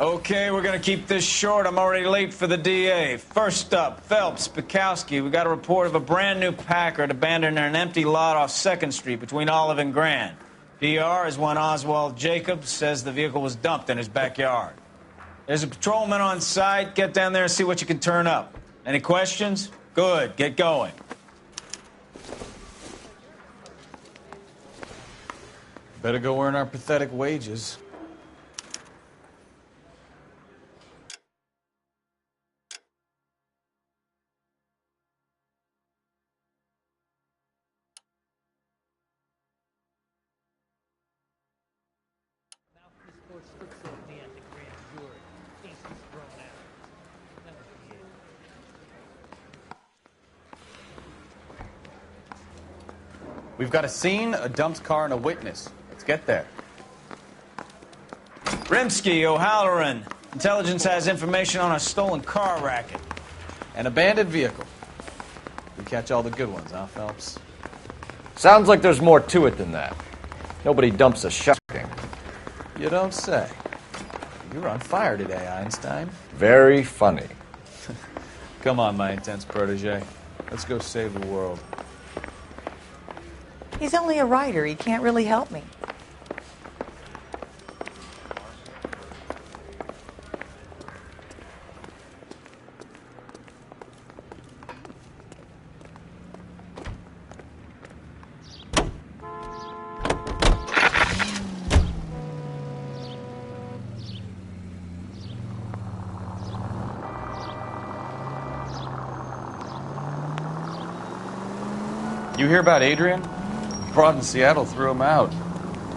Okay, we're gonna keep this short. I'm already late for the DA. First up, Phelps, Bukowski. We got a report of a brand new Packard abandoned in an empty lot off 2nd Street between Olive and Grand. PR is one Oswald Jacobs says the vehicle was dumped in his backyard. There's a patrolman on site. Get down there and see what you can turn up. Any questions? Good, get going. Better go earn our pathetic wages. We've got a scene, a dumped car, and a witness. Let's get there. Rimsky, O'Halloran. Intelligence has information on a stolen car racket. An abandoned vehicle. We catch all the good ones, huh, Phelps? Sounds like there's more to it than that. Nobody dumps a shocking. You don't say. You're on fire today, Einstein. Very funny. Come on, my intense protege. Let's go save the world. He's only a writer. He can't really help me. You hear about Adrian? Broad in Seattle threw him out.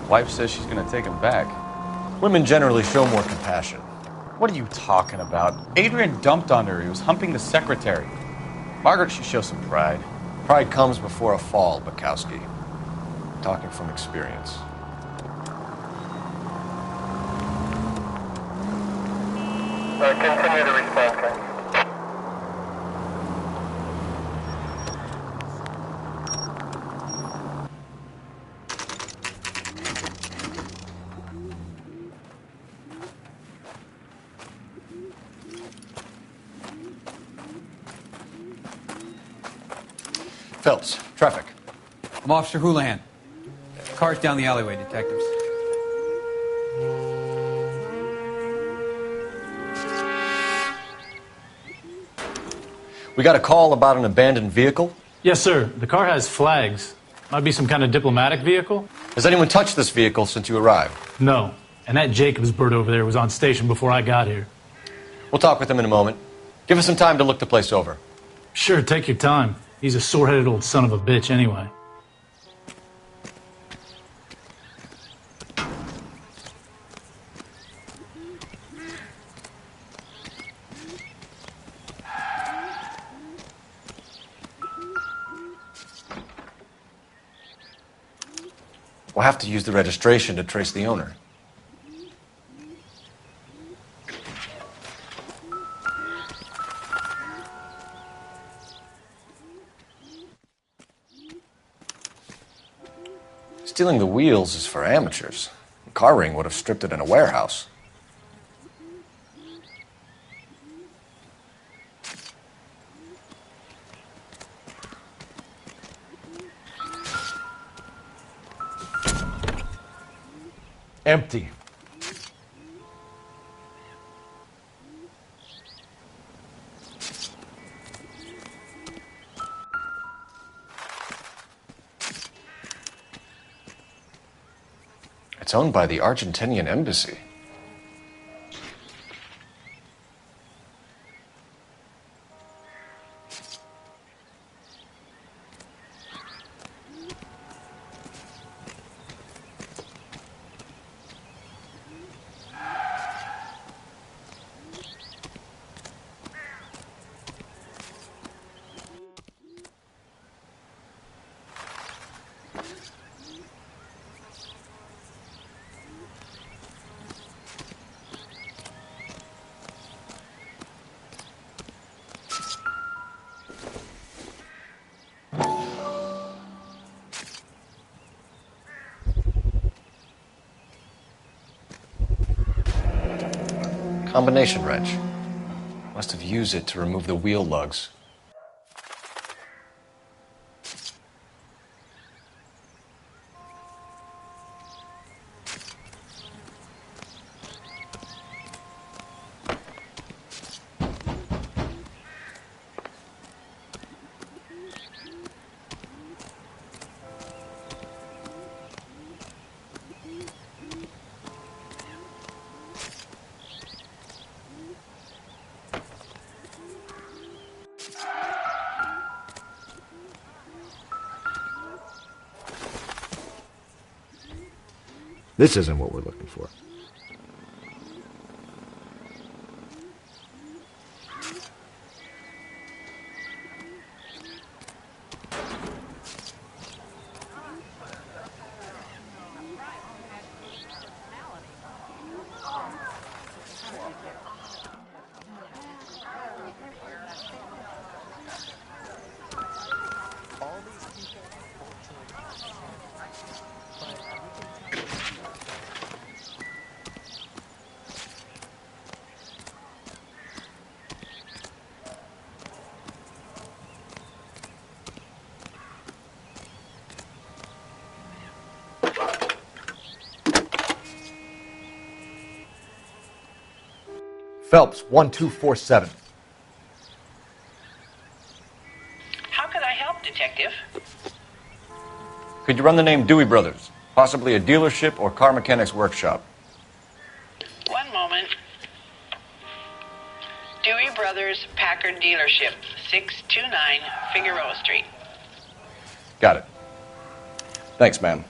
Wife says she's going to take him back. Women generally show more compassion. What are you talking about? Adrian dumped on her. He was humping the secretary. Margaret should show some pride. Pride comes before a fall, Bukowski. Talking from experience. Continue to respond, sir. Phelps, traffic. I'm Officer Houlihan. Car's down the alleyway, detectives. We got a call about an abandoned vehicle. Yes, sir. The car has flags. Might be some kind of diplomatic vehicle. Has anyone touched this vehicle since you arrived? No. And that Jacobs bird over there was on station before I got here. We'll talk with him in a moment. Give us some time to look the place over. Sure, take your time. He's a sore-headed old son of a bitch anyway. We'll have to use the registration to trace the owner. Stealing the wheels is for amateurs. A car ring would have stripped it in a warehouse. Empty. It's owned by the Argentinian embassy. Combination wrench. Must have used it to remove the wheel lugs. This isn't what we're looking for. Phelps, 1247. How can I help, Detective? Could you run the name Dewey Brothers? Possibly a dealership or car mechanic's workshop. One moment. Dewey Brothers Packard Dealership, 629 Figueroa Street. Got it. Thanks, ma'am.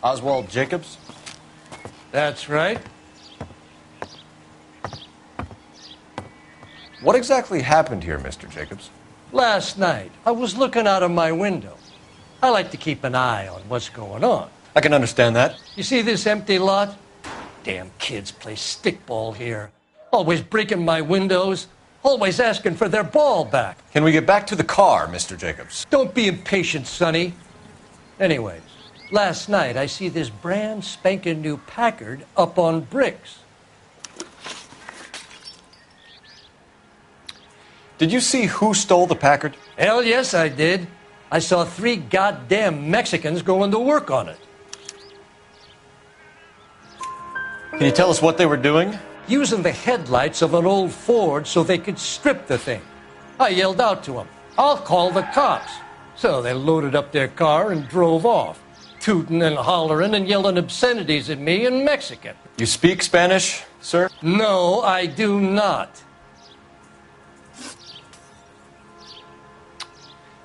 Oswald Jacobs? That's right. What exactly happened here, Mr. Jacobs? Last night, I was looking out of my window. I like to keep an eye on what's going on. I can understand that. You see this empty lot? Damn kids play stickball here. Always breaking my windows. Always asking for their ball back. Can we get back to the car, Mr. Jacobs? Don't be impatient, Sonny. Anyways, last night I see this brand spanking new Packard up on bricks. Did you see who stole the Packard? Hell yes, I did. I saw 3 goddamn Mexicans going to work on it. Can you tell us what they were doing? Using the headlights of an old Ford so they could strip the thing. I yelled out to them, "I'll call the cops." So they loaded up their car and drove off, tooting and hollering and yelling obscenities at me in Mexican. You speak Spanish, sir? No, I do not.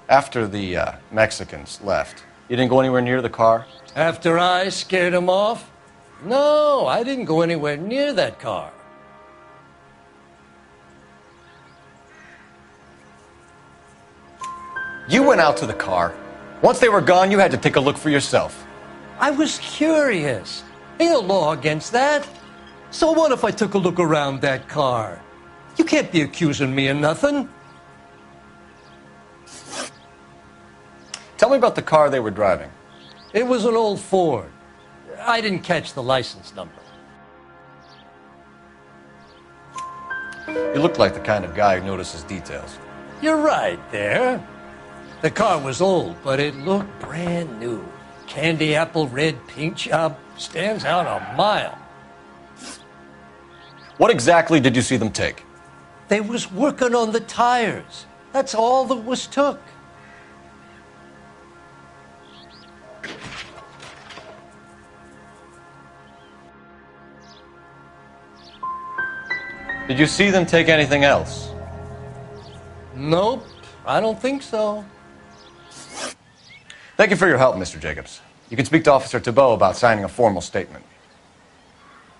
After the Mexicans left, you didn't go anywhere near the car? After I scared them off? No, I didn't go anywhere near that car. You went out to the car. Once they were gone, you had to take a look for yourself. I was curious. Ain't no law against that. So what if I took a look around that car? You can't be accusing me of nothing. Tell me about the car they were driving. It was an old Ford. I didn't catch the license number. You looked like the kind of guy who notices details. You're right there. The car was old, but it looked brand new. Candy apple red paint job stands out a mile. What exactly did you see them take? They was working on the tires. That's all that was took. Did you see them take anything else? Nope, I don't think so. Thank you for your help, Mr. Jacobs. You can speak to Officer Thibault about signing a formal statement.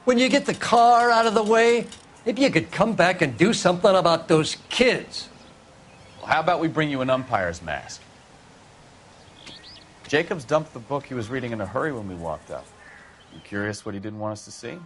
When you get the car out of the way, maybe you could come back and do something about those kids. Well, how about we bring you an umpire's mask? Jacobs dumped the book he was reading in a hurry when we walked up. You curious what he didn't want us to see?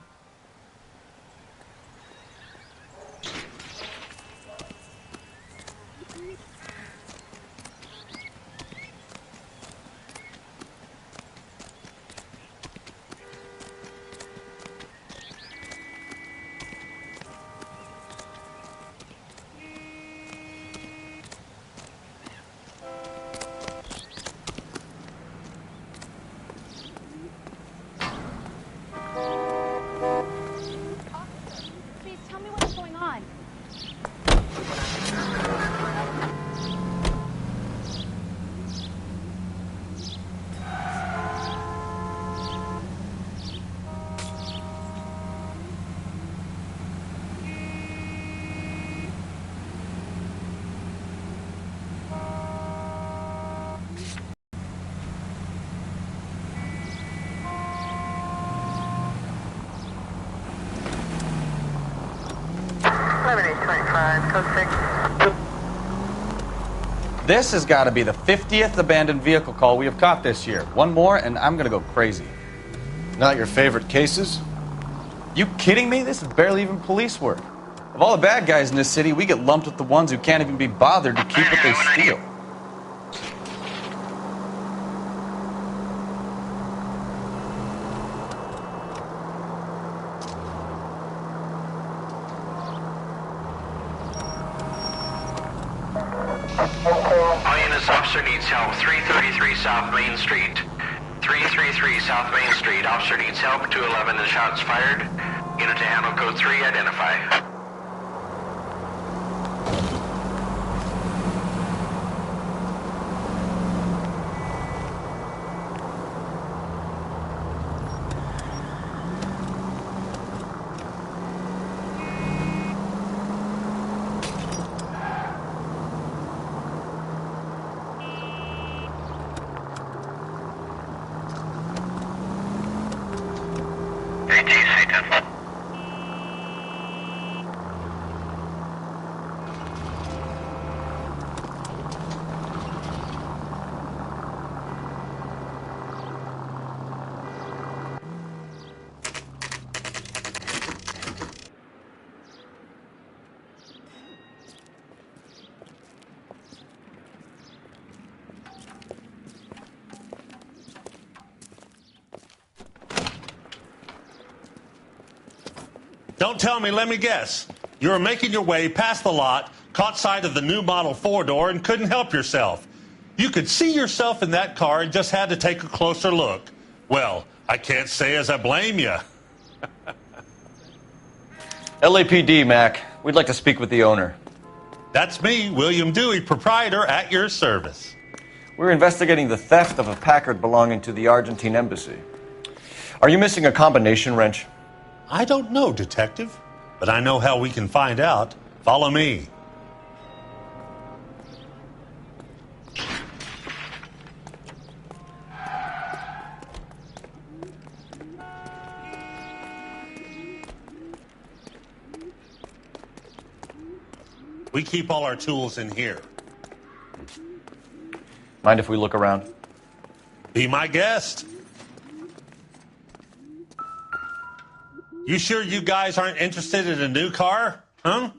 5, code 6. This has got to be the 50th abandoned vehicle call we have caught this year. One more, and I'm going to go crazy. Not your favorite cases? You kidding me? This is barely even police work. Of all the bad guys in this city, we get lumped with the ones who can't even be bothered to keep what they steal. All units, officer needs help. 333 South Main Street. 333 South Main Street. Officer needs help. 211 and shots fired. Unit to handle code 3, identify. Don't tell me, let me guess. You were making your way past the lot, caught sight of the new model 4-door, and couldn't help yourself. You could see yourself in that car and just had to take a closer look. Well, I can't say as I blame you. LAPD, Mac. We'd like to speak with the owner. That's me, William Dewey, proprietor, at your service. We're investigating the theft of a Packard belonging to the Argentine embassy. Are you missing a combination wrench? I don't know, Detective, but I know how we can find out. Follow me. We keep all our tools in here. Mind if we look around? Be my guest. You sure you guys aren't interested in a new car? Huh?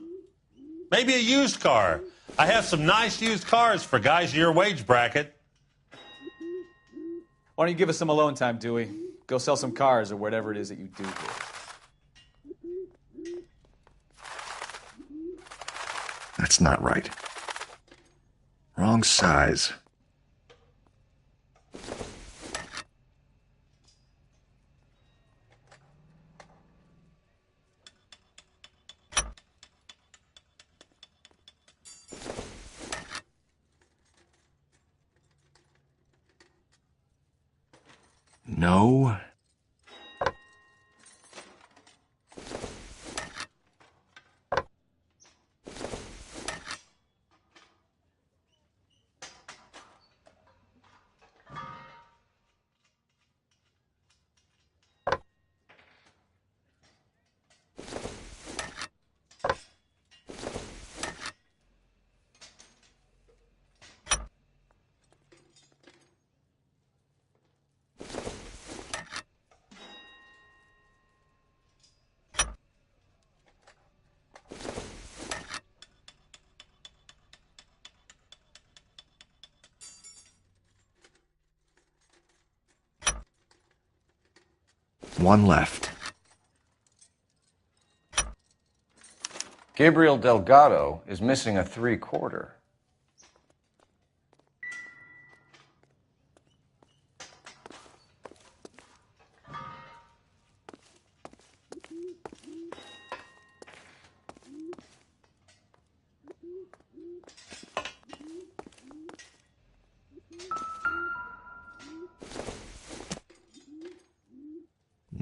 Maybe a used car. I have some nice used cars for guys in your wage bracket. Why don't you give us some alone time, Dewey? Go sell some cars or whatever it is that you do here. That's not right. Wrong size. No. One left. Gabriel Delgado is missing a 3/4.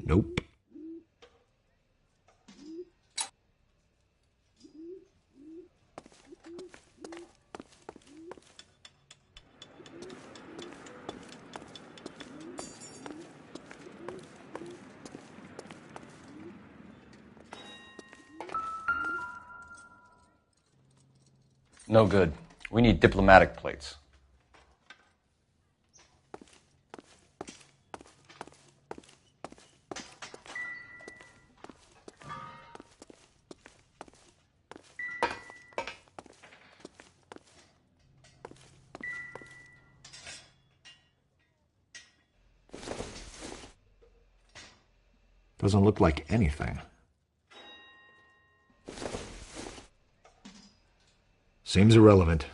Nope. No good. We need diplomatic plates. Doesn't look like anything. Seems irrelevant.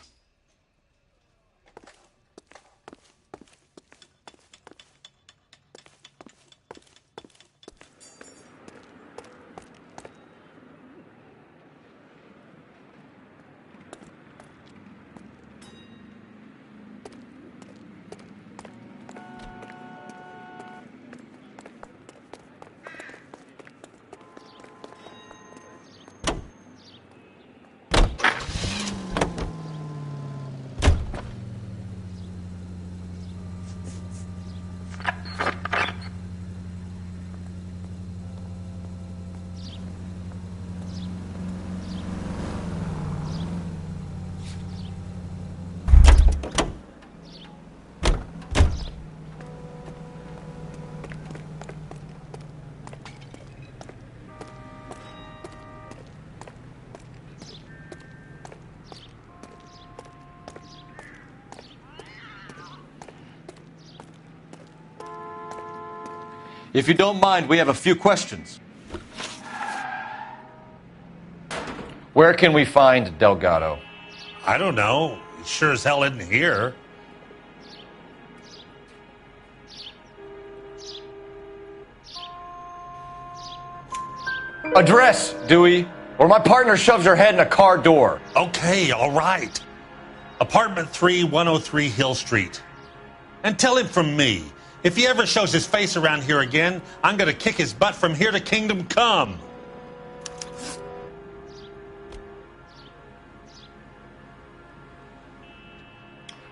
If you don't mind, we have a few questions. Where can we find Delgado? I don't know. He sure as hell isn't here. Address, Dewey, or my partner shoves her head in a car door. Okay, all right. Apartment 3, 103 Hill Street. And tell him from me, if he ever shows his face around here again, I'm going to kick his butt from here to Kingdom Come.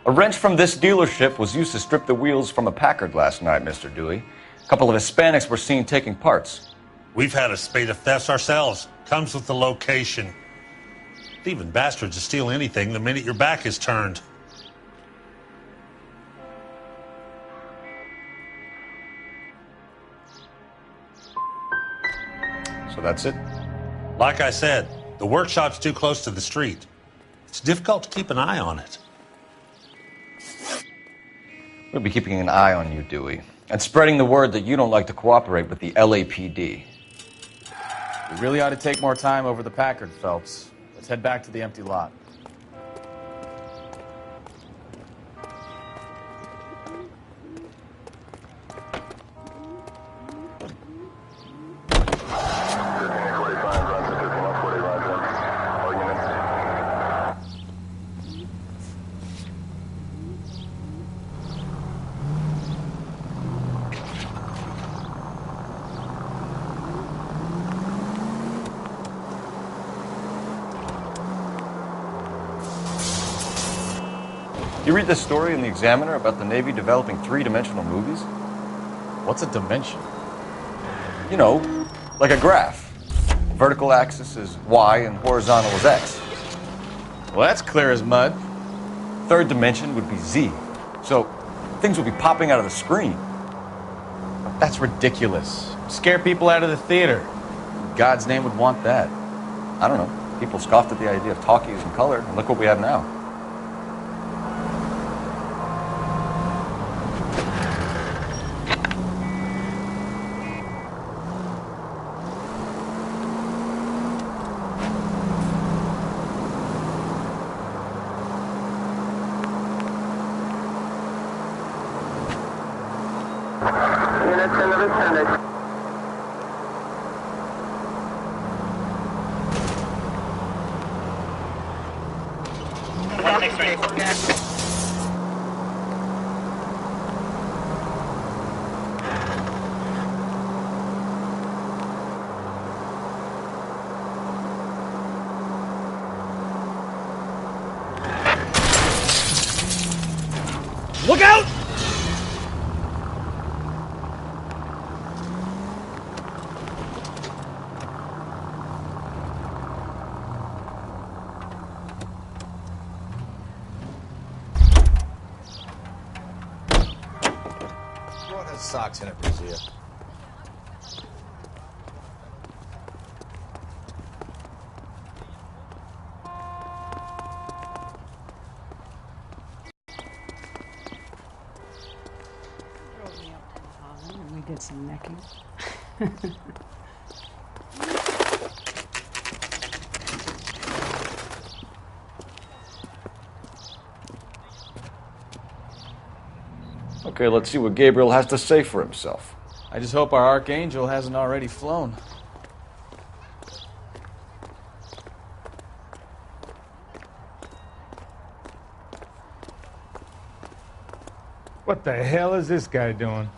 A wrench from this dealership was used to strip the wheels from a Packard last night, Mr. Dewey. A couple of Hispanics were seen taking parts. We've had a spate of thefts ourselves. Comes with the location. Thieving bastards will steal anything the minute your back is turned. So that's it? Like I said, the workshop's too close to the street. It's difficult to keep an eye on it. We'll be keeping an eye on you, Dewey, and spreading the word that you don't like to cooperate with the LAPD. We really ought to take more time over the Packard, Phelps. Let's head back to the empty lot. You read this story in the Examiner about the Navy developing three-dimensional movies? What's a dimension? You know, like a graph. Vertical axis is Y and horizontal is X. Well, that's clear as mud. Third dimension would be Z. So things would be popping out of the screen. That's ridiculous. Scare people out of the theater. God's name would want that. I don't know. People scoffed at the idea of talkies in color, and look what we have now. Look out! socks in it, Brazil. And we did some necking. Okay, let's see what Gabriel has to say for himself. I just hope our archangel hasn't already flown. What the hell is this guy doing?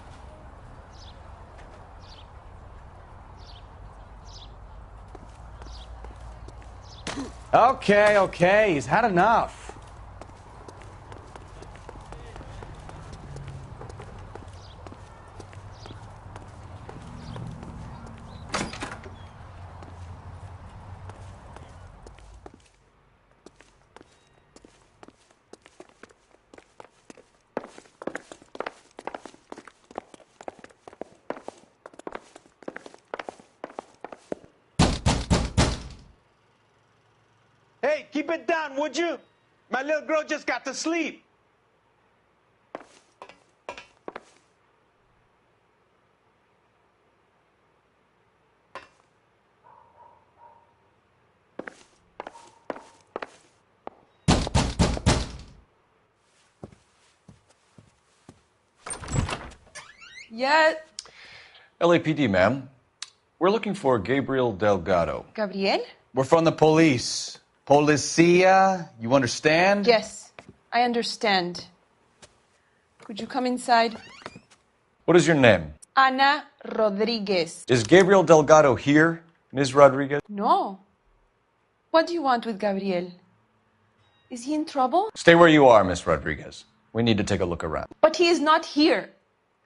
Okay, he's had enough. Hey, keep it down, would you? My little girl just got to sleep. Yeah. LAPD, ma'am. We're looking for Gabriel Delgado. Gabriel? We're from the police. Policia, you understand? Yes, I understand. Could you come inside? What is your name? Ana Rodriguez. Is Gabriel Delgado here, Ms. Rodriguez? No. What do you want with Gabriel? Is he in trouble? Stay where you are, Ms. Rodriguez. We need to take a look around. But he is not here.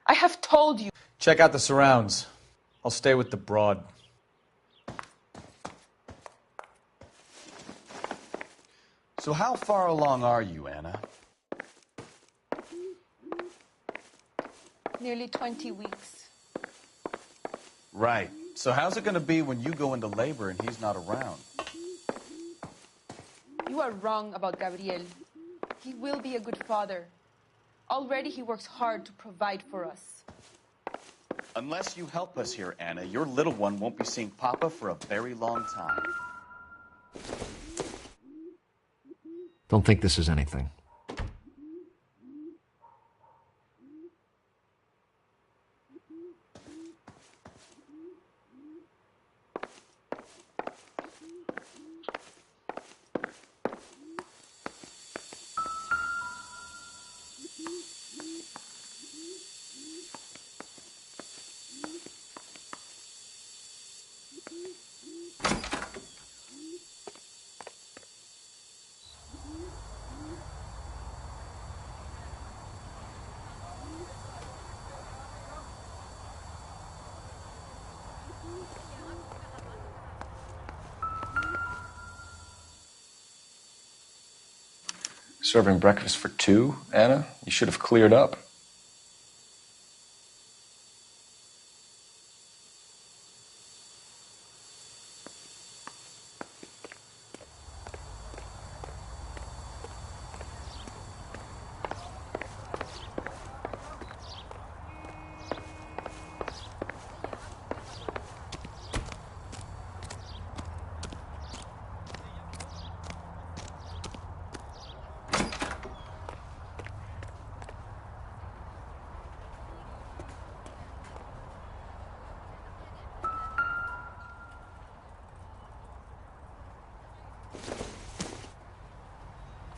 I have told you. Check out the surrounds. I'll stay with the broad. So how far along are you, Anna? Nearly 20 weeks. Right. So how's it going to be when you go into labor and he's not around? You are wrong about Gabriel. He will be a good father. Already he works hard to provide for us. Unless you help us here, Anna, your little one won't be seeing Papa for a very long time. Don't think this is anything. Serving breakfast for two, Anna? You should have cleared up.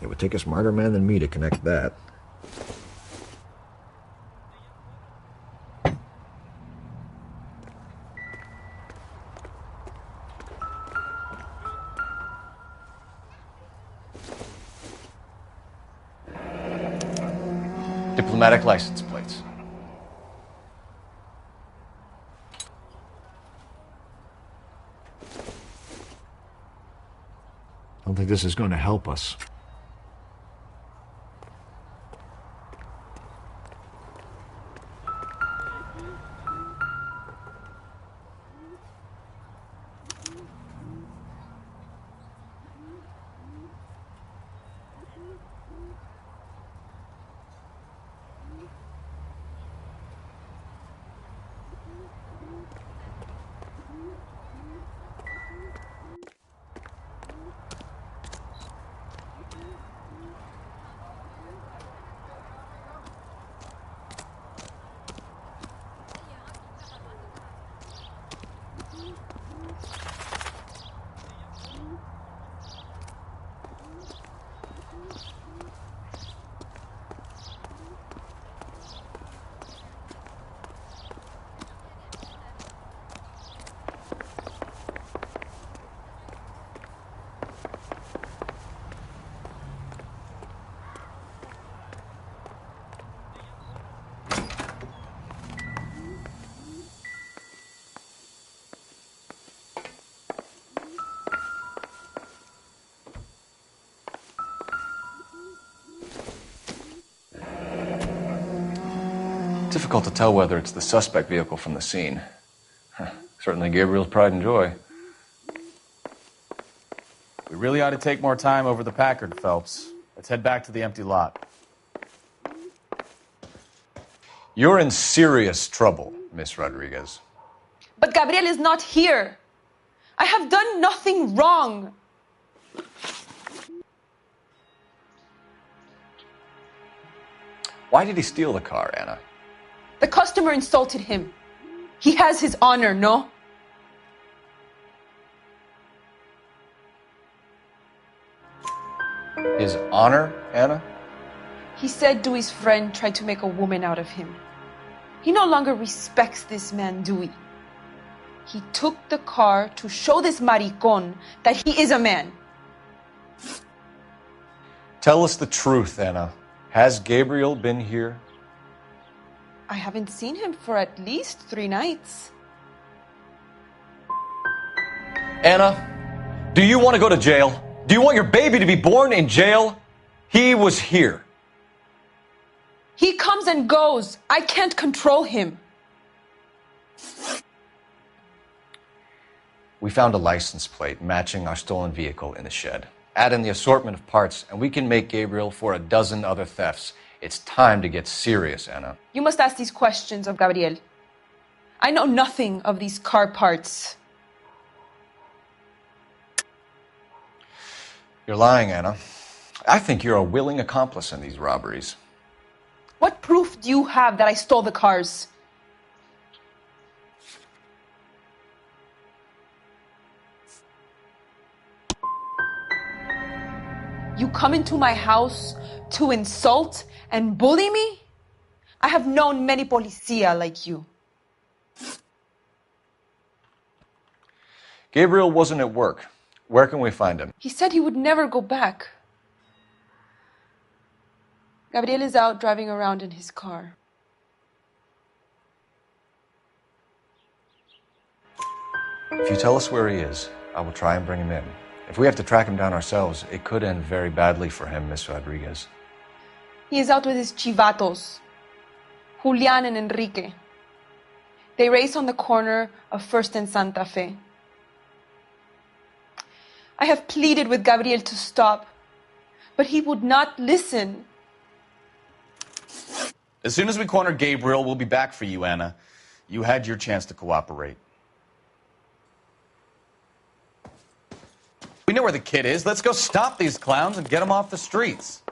It would take a smarter man than me to connect that. Diplomatic license plates. I don't think this is going to help us. difficult to tell whether it's the suspect vehicle from the scene. Certainly Gabriel's pride and joy. We really ought to take more time over the Packard, Phelps. Let's head back to the empty lot. You're in serious trouble, Miss Rodriguez. But Gabriel is not here. I have done nothing wrong. Why did he steal the car, Anna? The customer insulted him. He has his honor, no? His honor, Anna? He said Dewey's friend tried to make a woman out of him. He no longer respects this man, Dewey. He took the car to show this maricón that he is a man. Tell us the truth, Anna. Has Gabriel been here? I haven't seen him for at least 3 nights. Anna, do you want to go to jail? Do you want your baby to be born in jail? He was here. He comes and goes. I can't control him. We found a license plate matching our stolen vehicle in the shed. Add in the assortment of parts, and we can make Gabriel for a dozen other thefts. It's time to get serious, Anna. You must ask these questions of Gabriel. I know nothing of these car parts. You're lying, Anna. I think you're a willing accomplice in these robberies. What proof do you have that I stole the cars? You come into my house to insult and bully me? I have known many policia like you. Gabriel wasn't at work. Where can we find him? He said he would never go back. Gabriel is out driving around in his car. If you tell us where he is, I will try and bring him in. If we have to track him down ourselves, it could end very badly for him, Miss Rodriguez. He is out with his chivatos, Julian and Enrique. They race on the corner of First and Santa Fe. I have pleaded with Gabriel to stop, but he would not listen. As soon as we corner Gabriel, we'll be back for you, Anna. You had your chance to cooperate. We know where the kid is. Let's go stop these clowns and get them off the streets.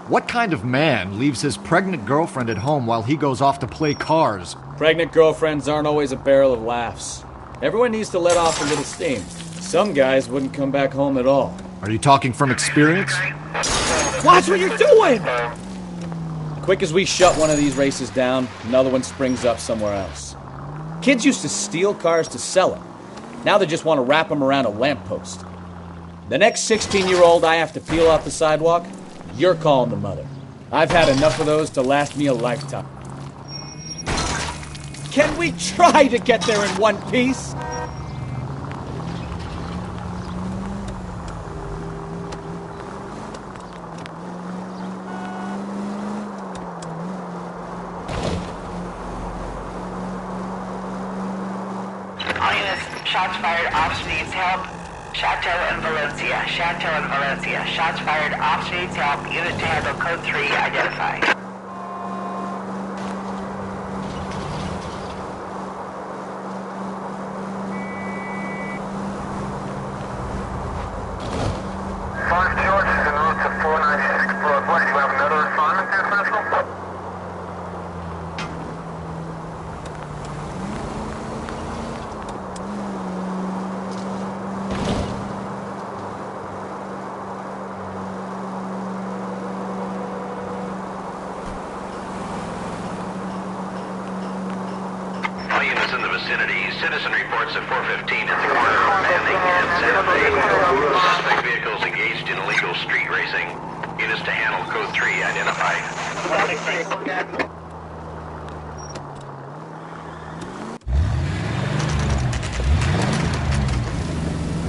What kind of man leaves his pregnant girlfriend at home while he goes off to play cars? Pregnant girlfriends aren't always a barrel of laughs. Everyone needs to let off a little steam. Some guys wouldn't come back home at all. Are you talking from experience? Watch what you're doing! Quick as we shut one of these races down, another one springs up somewhere else. Kids used to steal cars to sell them. Now they just want to wrap them around a lamppost. The next 16-year-old I have to peel off the sidewalk, you're calling the mother. I've had enough of those to last me a lifetime. Can we try to get there in one piece? All units, shots fired, officer needs help. Chateau and Valencia. Chateau and Valencia. Shots fired. Officer needs help. Unit to handle code 3 identified. Mark George is en route to vicinity. Citizen reports at 415 at the corner of Manning and Santa Fe. Suspect vehicles engaged in illegal street racing. Units to handle code 3 identified.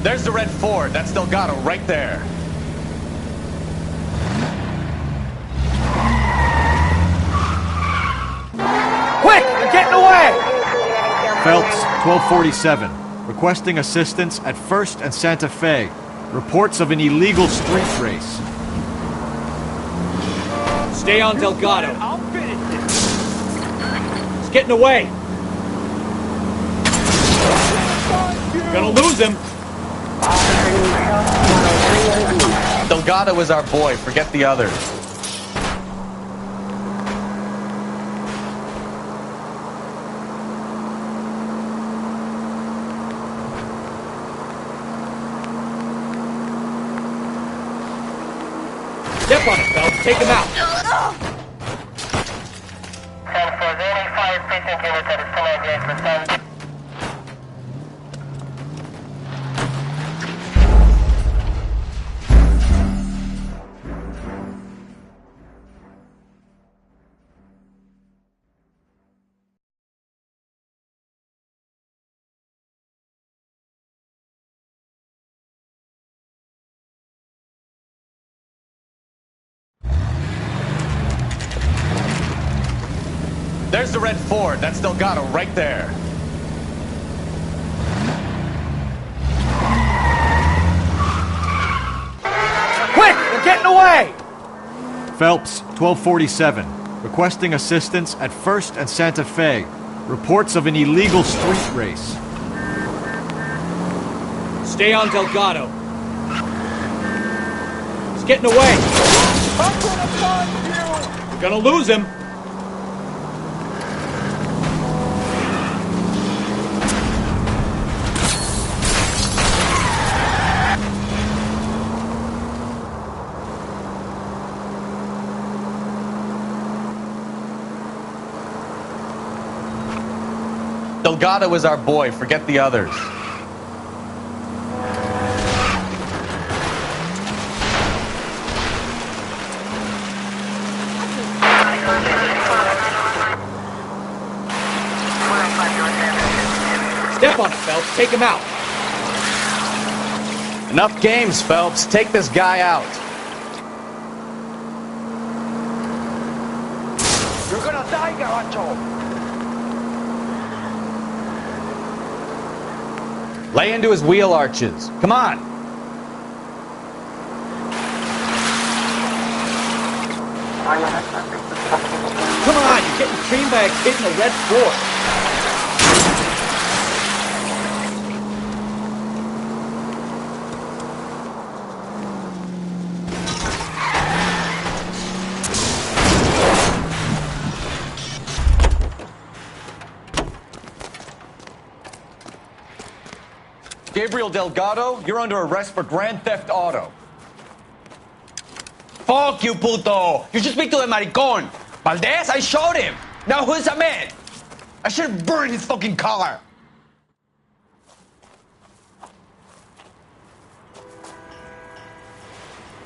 There's the red Ford. That's Delgado right there. Quick! They're getting away! Phelps, 1247. Requesting assistance at 1st and Santa Fe. Reports of an illegal street race. Stay on Delgado. He's getting away. Gonna lose him. Delgado is our boy. Forget the others. Step on it, Phelps. Take him out. There's the red Ford. That's Delgado right there. Quick! They're getting away! Phelps, 1247. Requesting assistance at 1st and Santa Fe. Reports of an illegal street race. Stay on Delgado. He's getting away. We're gonna lose him. Delgado is our boy. Forget the others. Step on it, Phelps. Take him out. Enough games, Phelps. Take this guy out. You're gonna die, Garacho. Lay into his wheel arches. Come on. Come on, you're getting creamed by a kid in a red Ford. Gabriel Delgado, you're under arrest for grand theft auto. Fuck you, puto! You should speak to the maricon. Valdez, I showed him. Now who's the man? I should have burned his fucking car.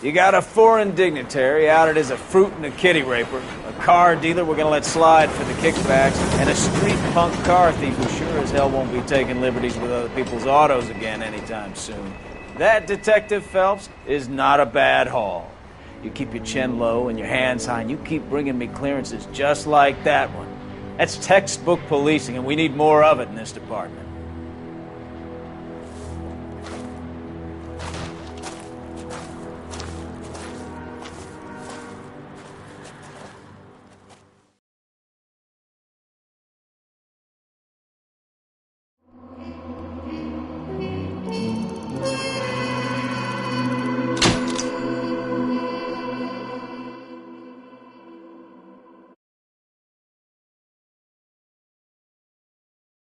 You got a foreign dignitary outed as a fruit and a kitty raper, a car dealer we're gonna let slide for the kickbacks, and a street punk car thief who sure as hell won't be taking liberties with other people's autos again anytime soon. That, Detective Phelps, is not a bad haul. You keep your chin low and your hands high, and you keep bringing me clearances just like that one. That's textbook policing, and we need more of it in this department.